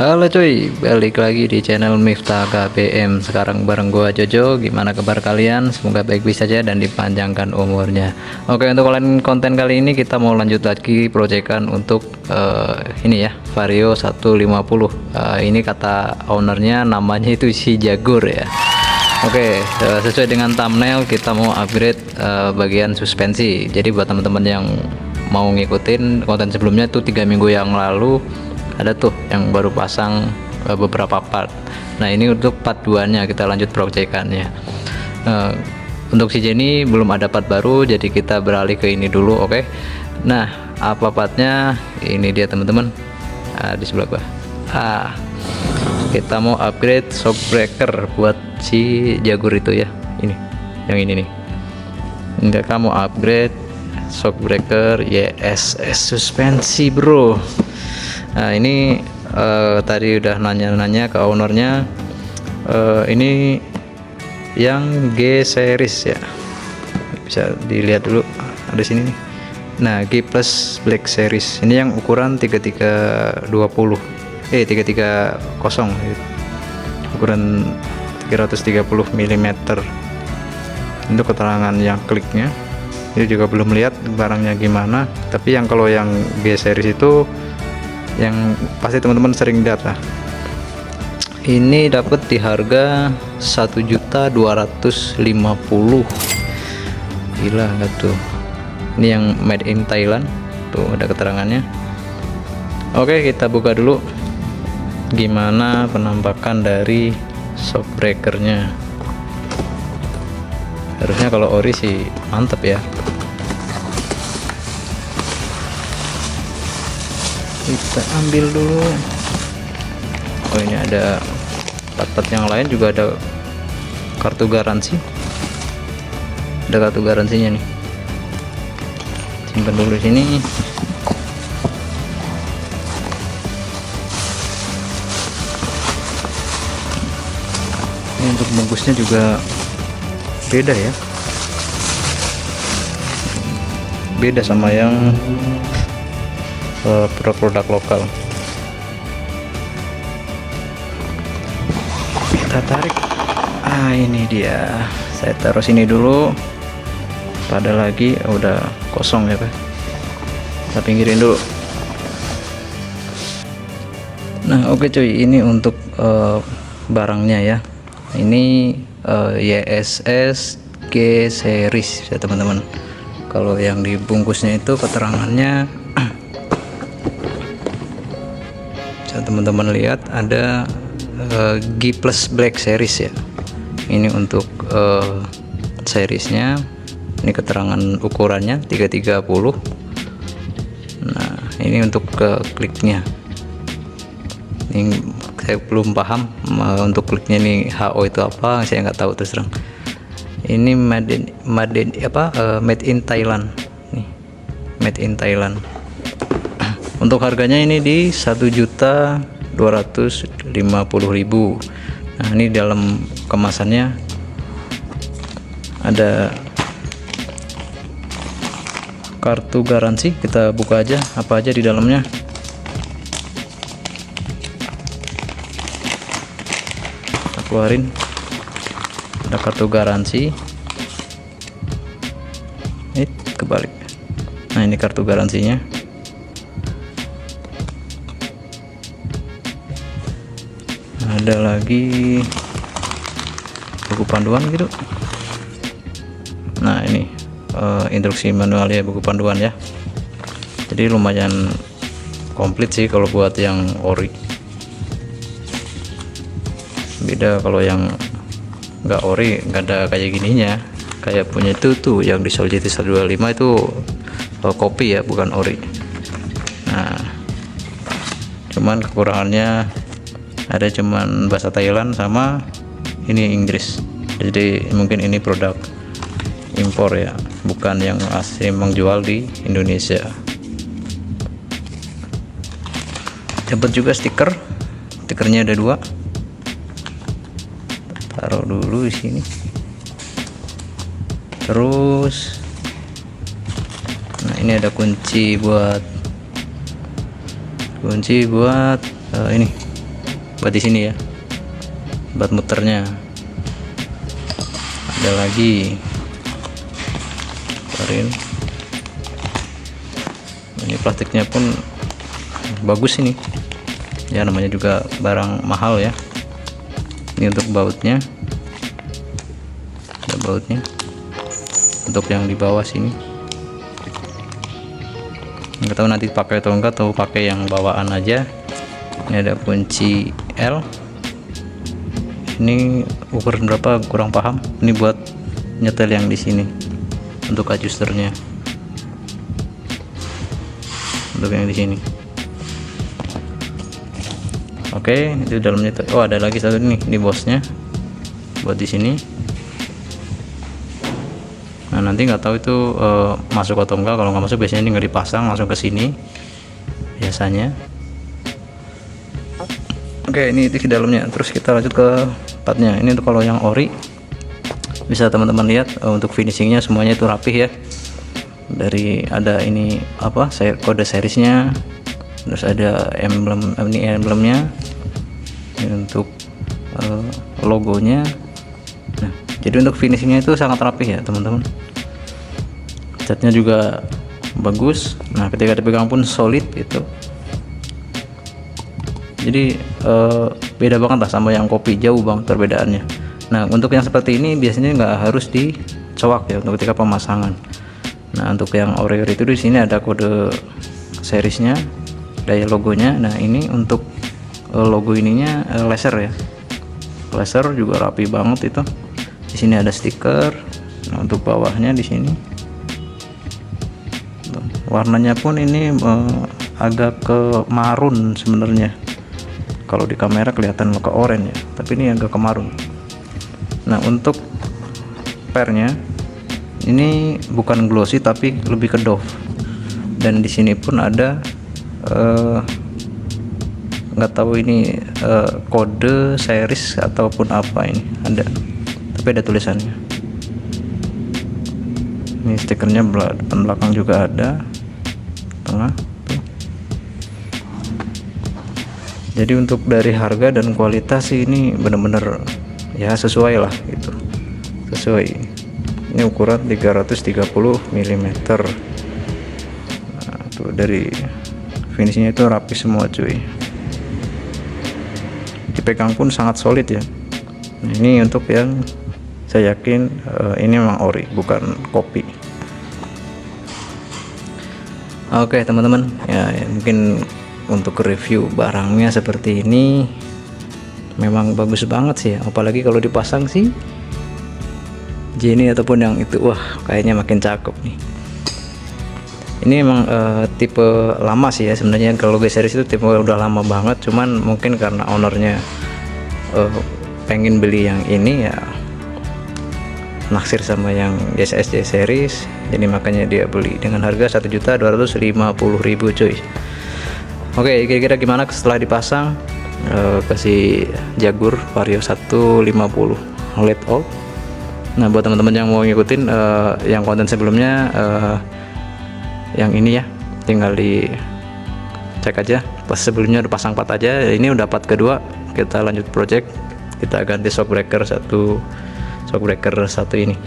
Halo cuy, balik lagi di channel Miftah KBM. Sekarang bareng gua Jojo. Gimana kabar kalian? Semoga baik-baik saja dan dipanjangkan umurnya. Oke, untuk konten kali ini kita mau lanjut lagi proyekan untuk ini ya, Vario 150. Ini kata ownernya namanya itu si Jagur ya. Oke, sesuai dengan thumbnail kita mau upgrade bagian suspensi. Jadi buat teman-teman yang mau ngikutin konten sebelumnya tuh 3 minggu yang lalu ada tuh yang baru pasang beberapa part. Nah ini untuk part 2 nya kita lanjut proyekannya. Untuk si Jenny belum ada part baru, jadi kita beralih ke ini dulu. Oke. Nah apa partnya ini dia teman-teman, di sebelah gua. Kita mau upgrade shock breaker buat si Jagur itu ya, ini yang ini nih. Kita mau upgrade shock breaker YSS suspensi bro. Nah ini tadi udah nanya-nanya ke ownernya, ini yang G series ya, bisa dilihat dulu ada sini nih. Nah G plus Black series ini yang ukuran 3320 330 ukuran 330 mm. Untuk keterangan yang kliknya ini juga belum lihat barangnya gimana, tapi yang kalau yang G series itu yang pasti teman-teman sering lihat lah. Ini dapat di harga 1.250.000. Gila nggak tuh? Ini yang made in Thailand tuh, ada keterangannya. Oke, kita buka dulu gimana penampakan dari shock breakernya. Harusnya kalau ori sih mantap ya. Kita ambil dulu. Oh ini ada part-part yang lain juga, ada kartu garansi, ada kartu garansinya nih. Simpan dulu di sini. Ini untuk bungkusnya juga beda ya, beda sama yang produk-produk lokal. Kita tarik. Ini dia, saya taruh sini dulu. Pada lagi udah kosong ya Pak, kita pinggirin dulu. Nah oke cuy, ini untuk barangnya ya. Ini YSS G series ya teman-teman. Kalau yang dibungkusnya itu keterangannya teman-teman lihat ada G plus Black series ya. Ini untuk seriesnya, ini keterangan ukurannya 330. Nah ini untuk kliknya, ini saya belum paham untuk kliknya ini HO itu apa, saya nggak tahu terus terang. Ini made in Thailand nih, made in Thailand. Untuk harganya ini di 1.250.000. Nah ini dalam kemasannya ada kartu garansi. Kita buka aja apa aja di dalamnya. Kita keluarin, ada kartu garansi. Ini kebalik. Nah ini kartu garansinya. Ada lagi buku panduan gitu. Nah ini instruksi manual ya, buku panduan ya. Jadi lumayan komplit sih kalau buat yang ori. Beda kalau yang nggak ori, nggak ada kayak gininya. Kayak punya itu tuh yang di Soul GT 125 itu kopi ya, bukan ori. Nah cuman kekurangannya ada cuman bahasa Thailand sama ini Inggris. Jadi mungkin ini produk impor ya, bukan yang asli menjual di Indonesia. Dapat juga stikernya ada 2. Taruh dulu di sini. Terus nah ini ada kunci buat ini buat di sini ya, buat muternya. Ada lagi, keluarin. Ini plastiknya pun bagus ini ya, namanya juga barang mahal ya. Ini untuk bautnya, ada bautnya untuk yang di bawah sini. Nggak tahu nanti pakai atau enggak, atau pakai yang bawaan aja. Ini ada kunci L, ini ukuran berapa kurang paham. Ini buat nyetel yang di sini untuk adjusternya, untuk yang di sini. Oke, itu dalamnya. Oh, ada lagi satu nih, ini bosnya buat di sini. Nah, nanti nggak tahu itu masuk atau enggak. Kalau nggak masuk biasanya ini nggak dipasang, langsung ke sini biasanya. Oke, ini di dalamnya. Terus kita lanjut ke partnya. Ini untuk kalau yang ori, bisa teman-teman lihat untuk finishingnya semuanya itu rapih ya. Dari ada ini apa, kode seriesnya, terus ada emblem, ini emblemnya, ini untuk logonya. Nah, jadi untuk finishingnya itu sangat rapih ya teman-teman. Catnya juga bagus. Nah, ketika dipegang pun solid gitu. Jadi beda banget lah sama yang kopi, jauh banget perbedaannya. Nah, untuk yang seperti ini biasanya nggak harus dicowak ya untuk ketika pemasangan. Nah, untuk yang ori-ori itu di sini ada kode seriesnya, daya logonya. Nah, ini untuk logo ininya laser ya, laser juga rapi banget itu. Di sini ada stiker. Nah, untuk bawahnya di sini warnanya pun ini agak ke marun sebenarnya. Kalau di kamera kelihatan ke oranye ya, tapi ini agak ke marun. Nah, untuk pernya ini bukan glossy tapi lebih ke doff. Dan di sini pun ada nggak tahu ini kode series ataupun apa, ini ada, tapi ada tulisannya. Ini stikernya depan belakang juga ada, tengah tuh. Jadi untuk dari harga dan kualitas sih ini bener-bener ya sesuai lah gitu, sesuai. Ini ukuran 330 mm. Nah, tuh dari finishnya itu rapi semua cuy, dipegang pun sangat solid ya. Nah, ini untuk yang saya yakin ini memang ori, bukan kopi. Oke teman-teman ya, mungkin untuk review barangnya seperti ini. Memang bagus banget sih ya, apalagi kalau dipasang sih Jenny ataupun yang itu, wah kayaknya makin cakep nih. Ini memang tipe lama sih ya sebenarnya. Kalau G series itu tipe udah lama banget, cuman mungkin karena ownernya pengen beli yang ini ya, naksir sama yang JSSJ series, jadi makanya dia beli dengan harga 1.250.000 cuy. Oke, kira-kira gimana setelah dipasang? Kasih Jaguar Vario 150 LED all. Nah, buat teman-teman yang mau ngikutin yang konten sebelumnya, yang ini ya, tinggal di cek aja. Pas sebelumnya udah pasang part aja, ini udah part kedua. Kita lanjut project, kita ganti shockbreaker satu ini.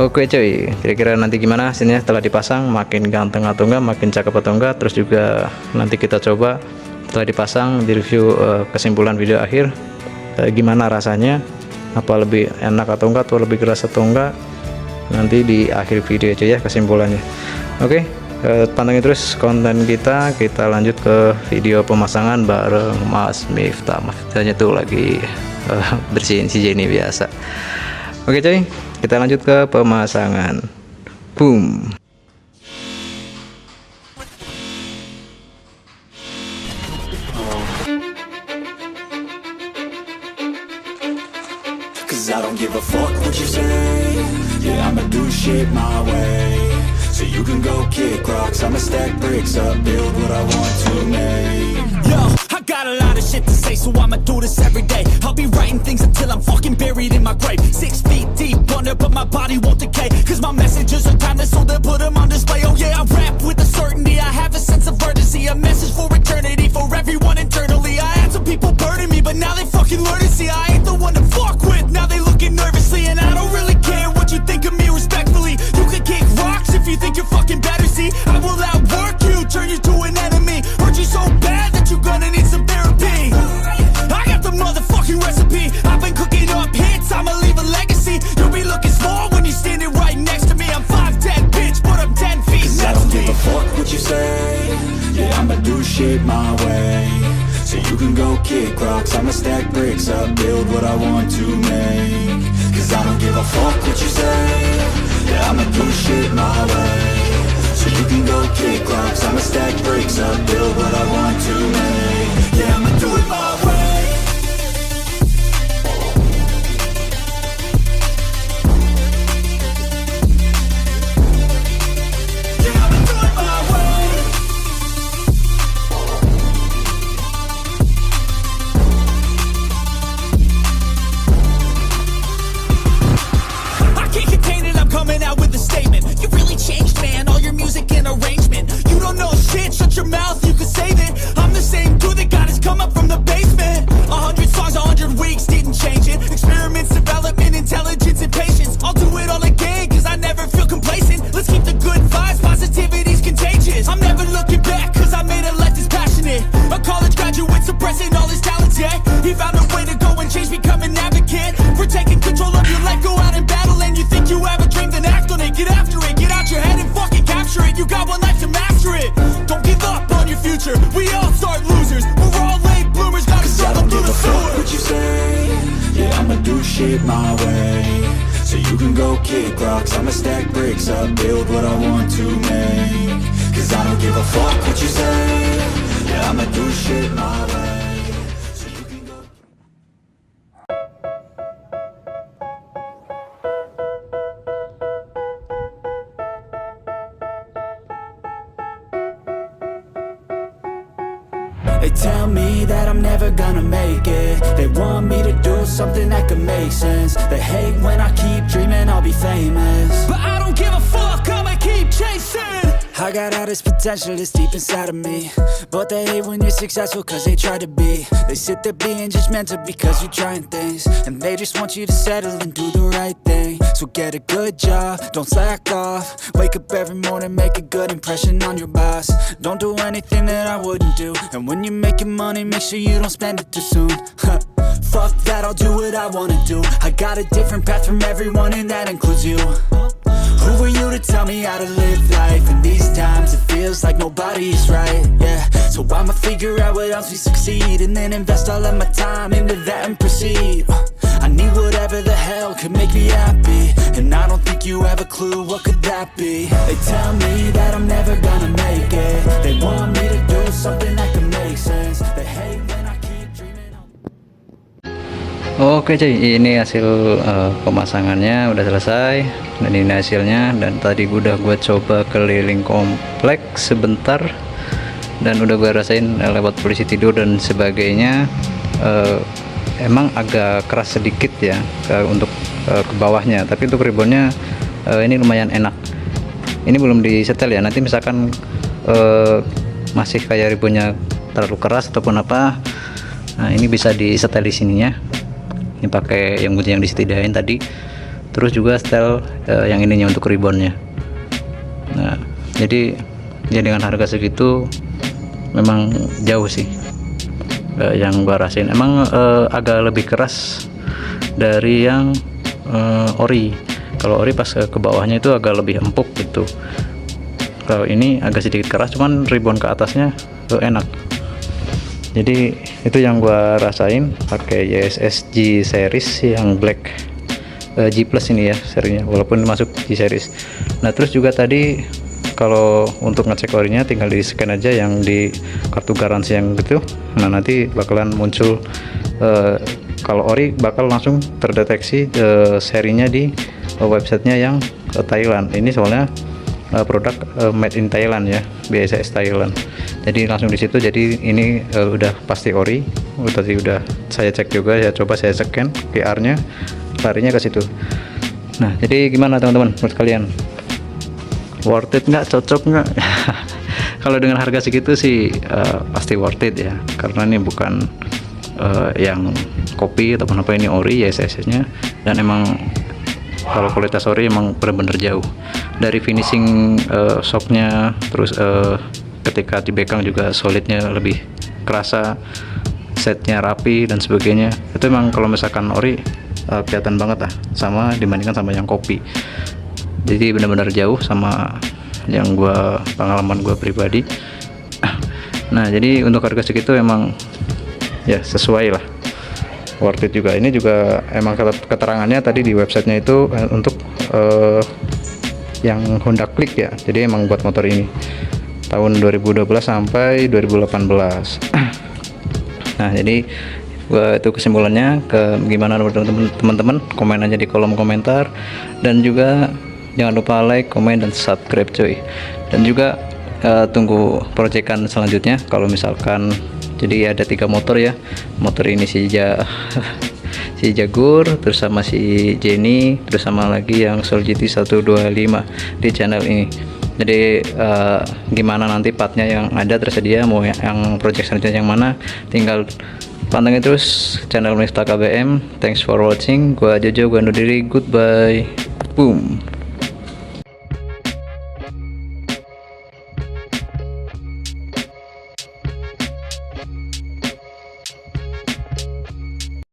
Oke cuy, kira-kira nanti gimana hasilnya setelah dipasang, makin ganteng atau enggak, makin cakep atau enggak. Terus juga nanti kita coba setelah dipasang di review, kesimpulan video akhir, gimana rasanya, apa lebih enak atau enggak, atau lebih keras atau enggak, nanti di akhir video aja ya kesimpulannya. Oke, pantengin terus konten kita lanjut ke video pemasangan bareng Mas Miftah. Miftahnya tuh lagi bersihin si Jenny biasa. Oke cuy, kita lanjut ke pemasangan. Boom. I don't give a fuck what you say. Yeah, I'ma do shit my way. So you can go kick rocks, I'ma stack bricks up, build what I want to make. Yo, I got a lot of shit to say, so I'ma do this every day. I'll be writing things until I'm fucking buried in my grave. 6 feet deep under, but my body won't decay. Cause my messages are timeless, so they'll put them on display. Oh yeah, I rap with a certainty, I have a sense of urgency. A message for eternity, for everyone internally. I had some people burning me fucking learn to see I ain't the one to fuck with. Now they looking nervously, and I don't really care what you think of me respectfully. You can kick rocks if you think you're fucking better. See, I will outwork you, turn you to an enemy. Hurt you so bad that you're gonna need some therapy. I got the motherfucking recipe. I've been cooking up hits, I'ma leave a legacy. You'll be looking small when you're standing right next to me. I'm 5'10", bitch, but I'm 10 feet next to me. I don't give a fuck what you say. Yeah, I'ma do shit my way. So you can go kick rocks, I'ma stack bricks up, build what I want to make. Cause I don't give a fuck what you say. Yeah, I'ma do shit my way. So you can go kick rocks, I'ma stack bricks up, build what I want to make. Yeah, I'ma do it my way. Shut your mouth, you can save it. I'm the same dude that got his come up from the basement. 100 songs, 100 weeks, didn't change it. Experiments, development, intelligence, and patience. I'll do it all again, cause I never feel complacent. Let's keep the good vibes, positivity's contagious. I'm never looking back, cause I made a life that's passionate. A college graduate suppressing all his talents, yeah. He found a way to go and change, become an advocate. For taking control of your life, go out and battle. And you think you have a dream, then act on it. Get after it, get out your head and fucking capture it. You got one life to master it. Don't give up on your future. We all start losers. We're all late bloomers. Gotta struggle through the sewer. What you say? Yeah, I'ma do shit my way. So you can go kick rocks, I'ma stack bricks up, build what I want to make. Cause I don't give a fuck what you say. Yeah, I'ma do shit my way. So you can go. They tell me that I'm never gonna make it. They want me to do something that could make sense. They hate when I keep dreaming I'll be famous, but I don't give a fuck, I'ma keep chasing. I got all this potential that's deep inside of me, but they hate when you're successful cause they try to be. They sit there being judgmental because you're trying things, and they just want you to settle and do the right thing. So get a good job, don't slack off. Wake up every morning, make a good impression on your boss. Don't do anything that I wouldn't do, and when you're making money, make sure you don't spend it too soon. Fuck that, I'll do what I wanna do. I got a different path from everyone, and that includes you. Who are you to tell me how to live life? In these times it feels like nobody's right, yeah. So I'ma figure out what else we succeed, and then invest all of my time into that and proceed. I need whatever the hell could make me happy, and I don't think you have a clue what could that be. They tell me that I'm never gonna make it. They want me to do something that could make sense. They hate when I keep dreaming. Oke cuy, ini hasil pemasangannya udah selesai, dan ini hasilnya. Dan tadi udah gue coba keliling komplek sebentar, dan udah gue rasain lewat polisi tidur dan sebagainya. Emang agak keras sedikit ya untuk ke bawahnya, tapi untuk ribonnya ini lumayan enak. Ini belum disetel ya, nanti misalkan masih kayak ribonnya terlalu keras ataupun apa, nah ini bisa disetel di sininya. Ini pakai yang disediain tadi, terus juga setel yang ininya untuk ribonnya. Nah jadi ya dengan harga segitu memang jauh sih yang gua rasain. Emang agak lebih keras dari yang ori. Kalau ori pas ke bawahnya itu agak lebih empuk gitu. Kalau ini agak sedikit keras, cuman ribon ke atasnya enak. Jadi itu yang gua rasain pakai YSS G series yang black G plus ini ya serinya, walaupun masuk G series. Nah terus juga tadi kalau untuk ngecek orinya tinggal di scan aja yang di kartu garansi yang gitu. Nah nanti bakalan muncul kalau ori bakal langsung terdeteksi serinya di websitenya yang Thailand. Ini soalnya produk made in Thailand ya, BSS Thailand. Jadi langsung di situ. Jadi ini udah pasti ori. Tadi udah saya cek juga, ya coba saya scan QR-nya, larinya ke situ. Nah jadi gimana teman-teman menurut kalian? Worth it nggak? Cocok nggak? Kalau dengan harga segitu sih pasti worth it ya, karena ini bukan yang kopi ataupun apa, ini ori ya SSS-nya. Dan emang kalau kualitas ori emang bener-bener jauh dari finishing shocknya, terus ketika dibekang juga solidnya lebih kerasa, setnya rapi dan sebagainya. Itu emang kalau misalkan ori kelihatan banget lah sama dibandingkan sama yang kopi. Jadi benar-benar jauh sama yang pengalaman gue pribadi. Nah jadi untuk harga segitu emang ya sesuai lah, worth it juga. Ini juga emang keterangannya tadi di websitenya itu untuk yang Honda Click ya, jadi emang buat motor ini tahun 2012 sampai 2018. Nah jadi itu kesimpulannya. Gimana menurut teman-teman, komen aja di kolom komentar, dan juga jangan lupa like, komen, dan subscribe cuy. Dan juga tunggu proyekan selanjutnya. Kalau misalkan, jadi ada 3 motor ya, motor ini si Jaguar, terus sama si Jenny, terus sama lagi yang Soul GT 125 di channel ini. Jadi gimana nanti partnya yang ada tersedia, mau yang project selanjutnya yang mana, tinggal pantengin terus channel Miftah KBM. Thanks for watching. Gua Jojo, gua undur diri. Goodbye. Boom.